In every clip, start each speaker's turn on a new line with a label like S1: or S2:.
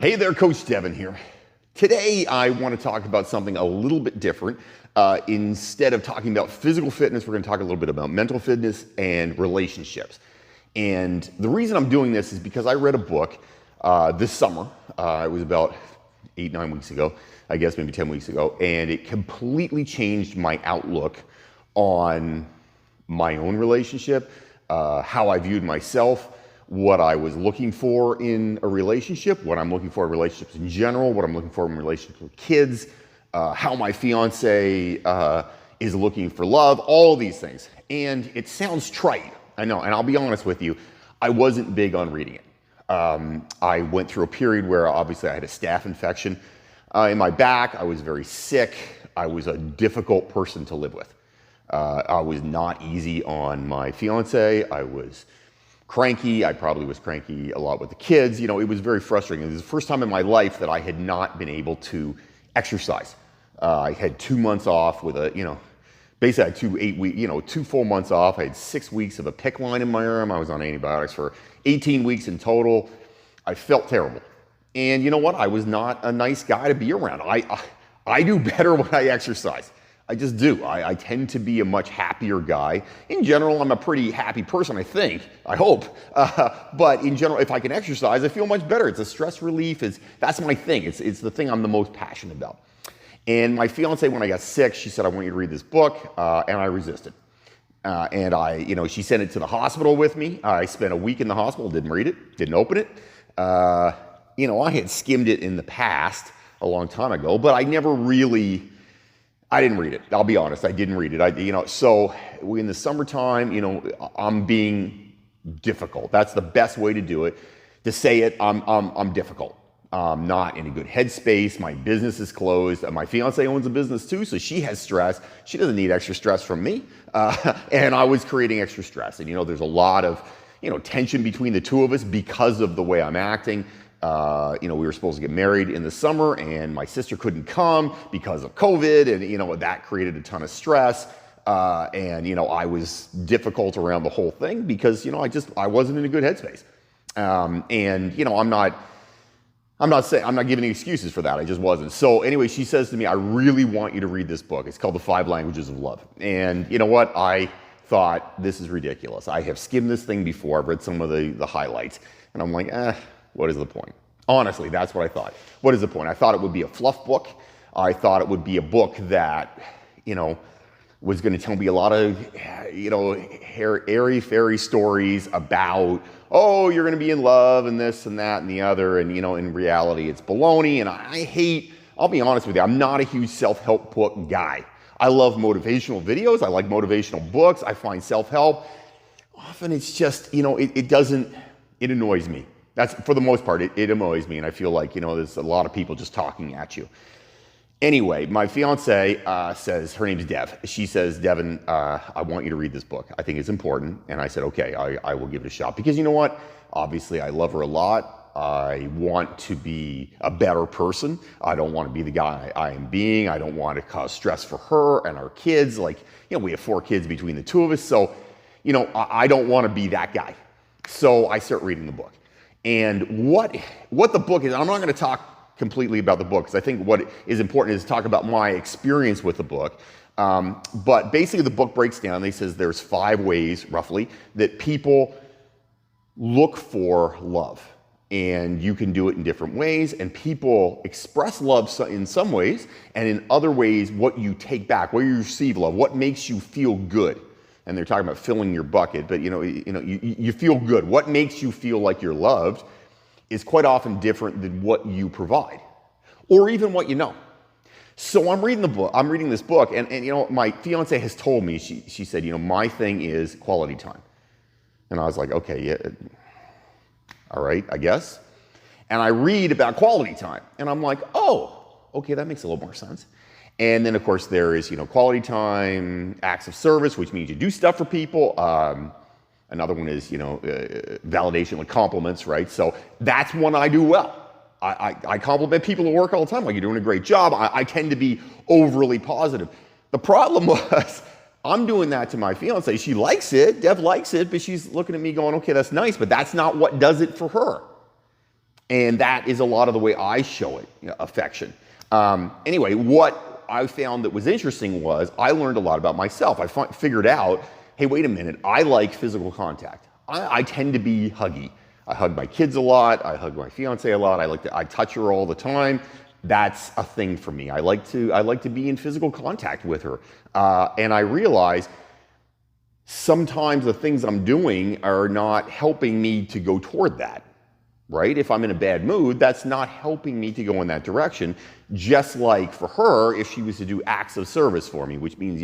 S1: Hey there, Coach Devin here. Today, I want to talk about something a little bit different. Instead of talking about physical fitness, we're going to talk a little bit about mental fitness and relationships. And the reason I'm doing this is because I read a book this summer. It was about 8-9 weeks ago, I guess maybe 10 weeks ago, and it completely changed my outlook on my own relationship, how I viewed myself, what I was looking for in a relationship, what I'm looking for in relationships in general, what I'm looking for in relationships with kids, how my fiance is looking for love, all these things. And it sounds trite, I know, and I'll be honest with you, I wasn't big on reading it. I went through a period where obviously I had a staph infection in my back. I was very sick. I was a difficult person to live with. I was not easy on my fiance. I was cranky. I probably was cranky a lot with the kids. You know, it was very frustrating. It was the first time in my life that I had not been able to exercise. I had 2 months off with basically I had 2 full months off. I had 6 weeks of a PICC line in my arm. I was on antibiotics for 18 weeks in total. I felt terrible. And you know what? I was not a nice guy to be around. I do better when I exercise. I just do. I tend to be a much happier guy. In general, I'm a pretty happy person, I think. I hope. But in general, if I can exercise, I feel much better. It's a stress relief. That's my thing. It's the thing I'm the most passionate about. And my fiance, when I got sick, she said, I want you to read this book, and I resisted. She sent it to the hospital with me. I spent a week in the hospital, didn't read it, didn't open it. I had skimmed it in the past, a long time ago, but I didn't read it. I'll be honest, I didn't read it. So in the summertime, I'm being difficult. That's the best way to do it. To say it, I'm difficult. I'm not in a good headspace. My business is closed. My fiance owns a business too, so she has stress. She doesn't need extra stress from me. And I was creating extra stress. And there's a lot of tension between the two of us because of the way I'm acting. We were supposed to get married in the summer, and my sister couldn't come because of COVID, and that created a ton of stress. I was difficult around the whole thing because I wasn't in a good headspace. I'm not giving any excuses for that. I just wasn't. So anyway, she says to me, I really want you to read this book. It's called The 5 Languages of Love. And you know what? I thought, this is ridiculous. I have skimmed this thing before. I've read some of the highlights. And I'm like, what is the point? Honestly, that's what I thought. What is the point? I thought it would be a fluff book. I thought it would be a book that, was going to tell me a lot of, airy-fairy stories about, oh, you're going to be in love and this and that and the other. And, in reality, it's baloney. And I'll be honest with you, I'm not a huge self-help book guy. I love motivational videos. I like motivational books. I find self-help. Often it's just, it annoys me. That's, for the most part, it annoys me. And I feel like, there's a lot of people just talking at you. Anyway, my fiance says, her name's Dev. She says, Devin, I want you to read this book. I think it's important. And I said, okay, I will give it a shot. Because you know what? Obviously, I love her a lot. I want to be a better person. I don't want to be the guy I am being. I don't want to cause stress for her and our kids. We have 4 kids between the two of us. So, I don't want to be that guy. So I start reading the book. And what the book is, I'm not going to talk completely about the book, because I think what is important is to talk about my experience with the book. But basically the book breaks down. They says there's 5 ways, roughly, that people look for love. And you can do it in different ways. And people express love in some ways, and in other ways, what you take back, where you receive love, what makes you feel good. And they're talking about filling your bucket, but you feel good. What makes you feel like you're loved is quite often different than what you provide, or even what you know. So I'm reading this book, and my fiance has told me, she said, my thing is quality time. And I was like, okay, yeah, all right, I guess. And I read about quality time, and I'm like, oh, okay, that makes a little more sense. And then, of course, there is, quality time, acts of service, which means you do stuff for people. Another one is, validation with compliments, right? So that's one I do well. I compliment people at work all the time, like, you're doing a great job. I tend to be overly positive. The problem was, I'm doing that to my fiance. She likes it, Dev likes it, but she's looking at me going, okay, that's nice, but that's not what does it for her. And that is a lot of the way I show it, affection. Anyway, what I found that was interesting was I learned a lot about myself. I figured out, hey, wait a minute, I like physical contact. I tend to be huggy. I hug my kids a lot. I hug my fiance a lot. I touch her all the time. That's a thing for me. I like to be in physical contact with her. And I realize sometimes the things I'm doing are not helping me to go toward that. Right? If I'm in a bad mood, that's not helping me to go in that direction. Just like for her, if she was to do acts of service for me, which means,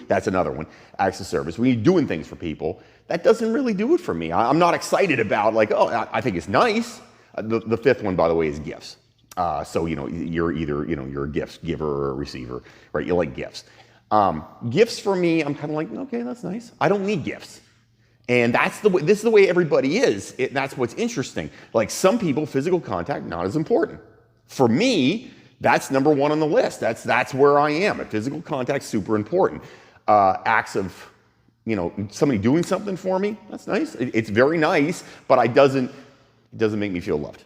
S1: that's another one, acts of service. When you're doing things for people, that doesn't really do it for me. I'm not excited about I think it's nice. The fifth one, by the way, is gifts. So, you're either, you're a gift giver or a receiver, right? You like gifts. Gifts for me, I'm kind of like, okay, that's nice. I don't need gifts. And this is the way everybody is. That's what's interesting. Like some people, physical contact, not as important. For me, that's number one on the list. That's where I am. Physical contact, super important. Acts of, somebody doing something for me, that's nice. It's very nice, but it doesn't make me feel loved.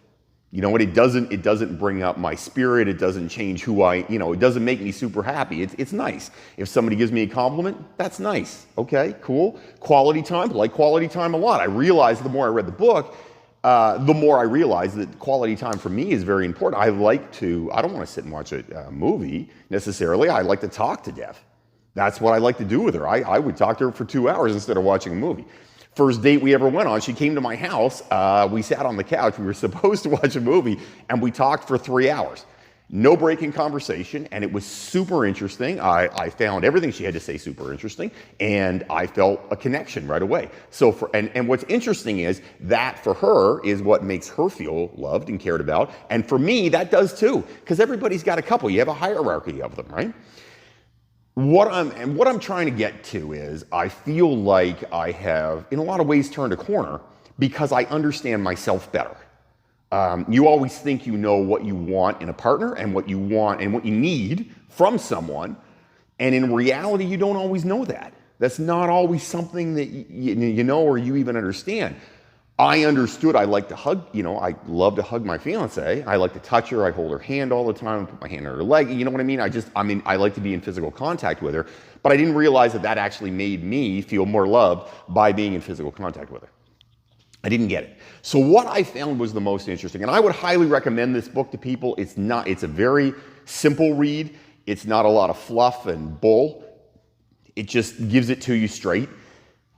S1: You know what? It doesn't bring up my spirit. It doesn't change who it doesn't make me super happy. It's nice. If somebody gives me a compliment, that's nice. Okay, cool. Quality time, like quality time a lot. I realized the more I read the book, the more I realized that quality time for me is very important. I don't want to sit and watch a movie necessarily. I like to talk to Dev. That's what I like to do with her. I would talk to her for 2 hours instead of watching a movie. First date we ever went on, she came to my house. We sat on the couch. We were supposed to watch a movie, and we talked for 3 hours. No break in conversation, and it was super interesting. I found everything she had to say super interesting, and I felt a connection right away. So and what's interesting is that for her is what makes her feel loved and cared about, and for me that does too, because everybody's got a couple. You have a hierarchy of them, right? What I'm trying to get to is I feel like I have, in a lot of ways, turned a corner because I understand myself better. You always think you know what you want in a partner and what you want and what you need from someone, and in reality, you don't always know that. That's not always something that you know or you even understand. I understood I like to hug, I love to hug my fiance. I like to touch her. I hold her hand all the time, put my hand on her leg. You know what I mean? I like to be in physical contact with her, but I didn't realize that actually made me feel more loved by being in physical contact with her. I didn't get it. So what I found was the most interesting, and I would highly recommend this book to people. It's a very simple read. It's not a lot of fluff and bull. It just gives it to you straight.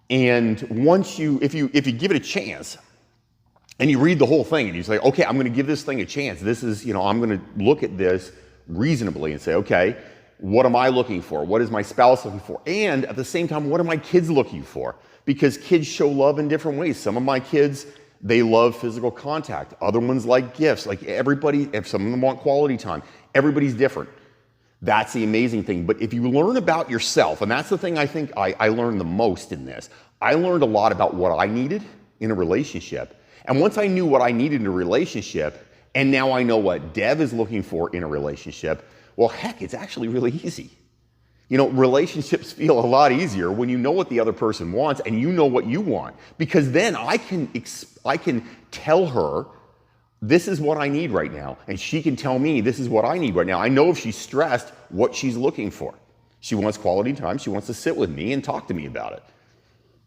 S1: And if you give it a chance and you read the whole thing and you say, okay, I'm going to give this thing a chance. This is, I'm going to look at this reasonably and say, okay, what am I looking for? What is my spouse looking for? And at the same time, what are my kids looking for? Because kids show love in different ways. Some of my kids, they love physical contact. Other ones like gifts. Like everybody, if some of them want quality time, everybody's different. That's the amazing thing. But if you learn about yourself, and that's the thing I think I learned the most in this, I learned a lot about what I needed in a relationship. And once I knew what I needed in a relationship, and now I know what Dev is looking for in a relationship, well, heck, it's actually really easy. Relationships feel a lot easier when you know what the other person wants and you know what you want. Because then I can tell her, this is what I need right now. And she can tell me, this is what I need right now. I know if she's stressed, what she's looking for. She wants quality time. She wants to sit with me and talk to me about it.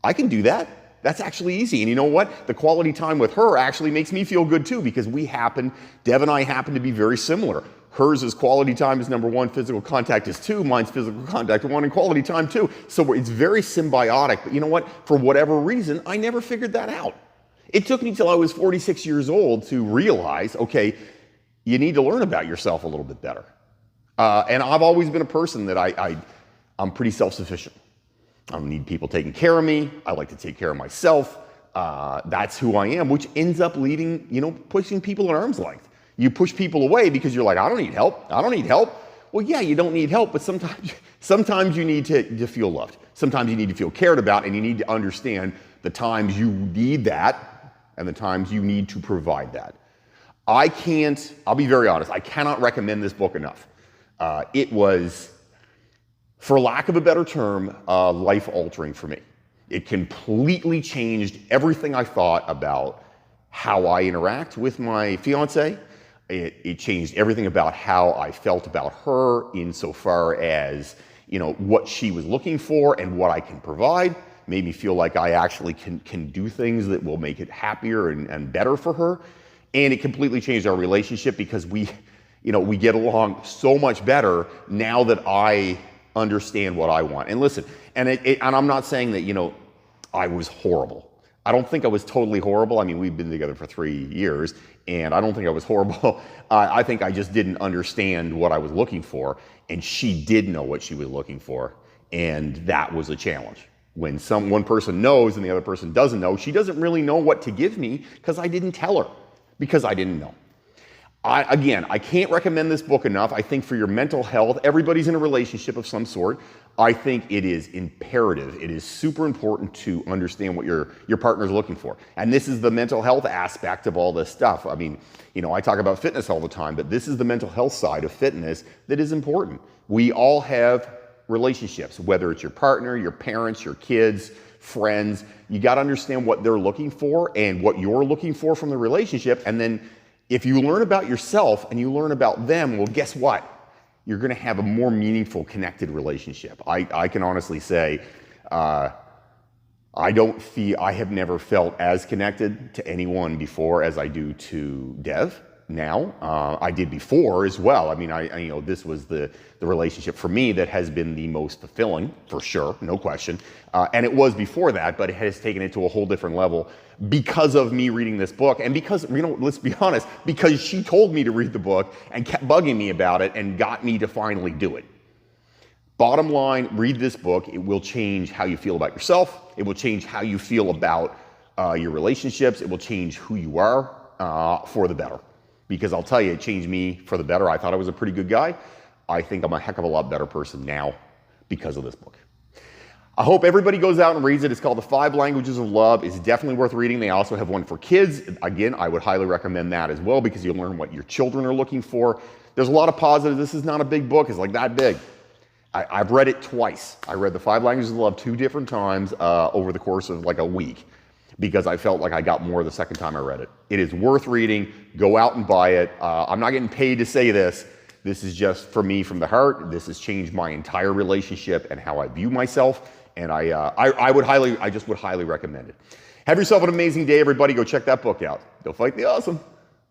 S1: I can do that. That's actually easy. And you know what? The quality time with her actually makes me feel good too, because Dev and I happen to be very similar. Hers is quality time is number one, physical contact is two, mine's physical contact one, and quality time two. So it's very symbiotic. But you know what? For whatever reason, I never figured that out. It took me till I was 46 years old to realize, okay, you need to learn about yourself a little bit better. And I've always been a person that I'm pretty self-sufficient. I don't need people taking care of me. I like to take care of myself. That's who I am, which ends up leading, pushing people at arm's length. You push people away because you're like, I don't need help. I don't need help. Well, yeah, you don't need help, but sometimes you need to feel loved. Sometimes you need to feel cared about, and you need to understand the times you need that and the times you need to provide that. I'll be very honest, I cannot recommend this book enough. It was, for lack of a better term, life-altering for me. It completely changed everything I thought about how I interact with my fiance. It changed everything about how I felt about her insofar as, what she was looking for and what I can provide. Made me feel like I actually can do things that will make it happier and better for her. And it completely changed our relationship because we get along so much better now that I understand what I want. And listen, and I'm not saying that, I was horrible. I don't think I was totally horrible. I mean, we've been together for 3 years, and I don't think I was horrible. I think I just didn't understand what I was looking for, and she did know what she was looking for, and that was a challenge. When one person knows and the other person doesn't know, she doesn't really know what to give me because I didn't tell her, because I didn't know. I can't recommend this book enough. I think for your mental health, everybody's in a relationship of some sort. I think it is imperative. It is super important to understand what your partner's looking for. And this is the mental health aspect of all this stuff. I mean, I talk about fitness all the time, but this is the mental health side of fitness that is important. We all have relationships, whether it's your partner, your parents, your kids, friends. You got to understand what they're looking for and what you're looking for from the relationship. And then if you learn about yourself and you learn about them, well, guess what? You're going to have a more meaningful, connected relationship. I can honestly say, I have never felt as connected to anyone before as I do to Dev now. I did before as well. I mean, this was the relationship for me that has been the most fulfilling, for sure, no question. And it was before that, but it has taken it to a whole different level because of me reading this book, and because, let's be honest, because she told me to read the book and kept bugging me about it and got me to finally do it. Bottom line, read this book. It will change how you feel about yourself. It will change how you feel about your relationships. It will change who you are for the better. Because I'll tell you, it changed me for the better. I thought I was a pretty good guy. I think I'm a heck of a lot better person now because of this book. I hope everybody goes out and reads it. It's called The 5 Languages of Love. It's definitely worth reading. They also have one for kids. Again, I would highly recommend that as well because you'll learn what your children are looking for. There's a lot of positives. This is not a big book. It's like that big. I've read it twice. I read The 5 Languages of Love 2 different times over the course of like a week because I felt like I got more the second time I read it. It is worth reading. Go out and buy it. I'm not getting paid to say this. This is just for me from the heart. This has changed my entire relationship and how I view myself. And I just would highly recommend it. Have yourself an amazing day, everybody. Go check that book out. Go fight the awesome.